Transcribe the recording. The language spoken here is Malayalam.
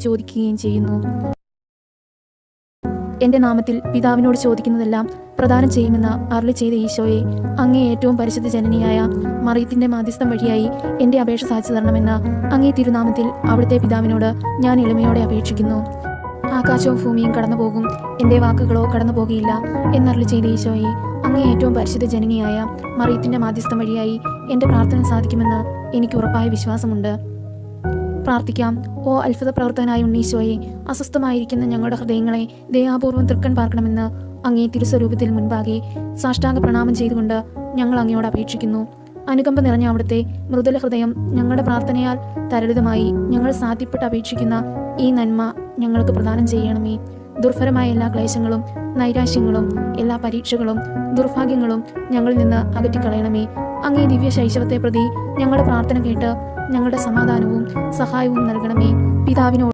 ചോദിക്കുകയും ചെയ്യുന്നു. എൻ്റെ നാമത്തിൽ പിതാവിനോട് ചോദിക്കുന്നതെല്ലാം പ്രദാനം ചെയ്യുമെന്ന് അരുളി ചെയ്ത ഈശോയെ, അങ്ങേ ഏറ്റവും പരിശുദ്ധ ജനനിയായ മറിയത്തിൻ്റെ മാധ്യസ്ഥം വഴിയായി എൻ്റെ അപേക്ഷ സാധിച്ചു തരണമെന്ന് അങ്ങേ തിരുനാമത്തിൽ അവിടുത്തെ പിതാവിനോട് ഞാൻ എളിമയോടെ അപേക്ഷിക്കുന്നു. ആകാശവും ഭൂമിയും കടന്നു പോകും, എൻ്റെ വാക്കുകളോ കടന്നു പോകുകയില്ല എന്നരുളി ചെയ്ത ഈശോയെ, അങ്ങേ ഏറ്റവും പരിശുദ്ധ ജനനിയായ മറിയത്തിൻ്റെ മാധ്യസ്ഥം വഴിയായി എൻ്റെ പ്രാർത്ഥന സാധിക്കുമെന്ന് എനിക്ക് ഉറപ്പായ വിശ്വാസമുണ്ട്. പ്രാർത്ഥിക്കാം. ഓ അത്ഭുത പ്രവർത്തകനായ ഉണ്ണീശോയെ, അസ്വസ്ഥമായിരിക്കുന്ന ഞങ്ങളുടെ ഹൃദയങ്ങളെ ദയാപൂർവം തൃക്കൺ പാർക്കണമെന്ന് അങ്ങേ തിരുസ്വരൂപത്തിൽ മുൻപാകെ സാഷ്ടാംഗ പ്രണാമം ചെയ്തുകൊണ്ട് ഞങ്ങൾ അങ്ങയോട് അപേക്ഷിക്കുന്നു. അനുകമ്പ നിറഞ്ഞ അവിടുത്തെ മൃദുല ഹൃദയം ഞങ്ങളുടെ പ്രാർത്ഥനയാൽ തരളിതമായി ഞങ്ങൾ സാധ്യപ്പെട്ട് അപേക്ഷിക്കുന്ന ഈ നന്മ ഞങ്ങൾക്ക് പ്രദാനം ചെയ്യണമേ. ദുർഭരമായ എല്ലാ ക്ലേശങ്ങളും നൈരാശ്യങ്ങളും എല്ലാ പരീക്ഷകളും ദുർഭാഗ്യങ്ങളും ഞങ്ങളിൽ നിന്ന് അകറ്റിക്കളയണമേ. അങ്ങേ ദിവ്യ ശൈശവത്തെ പ്രതി ഞങ്ങളുടെ പ്രാർത്ഥന കേട്ട് ഞങ്ങളുടെ സമാധാനവും സഹായവും നൽകണമേ. പിതാവിനോട്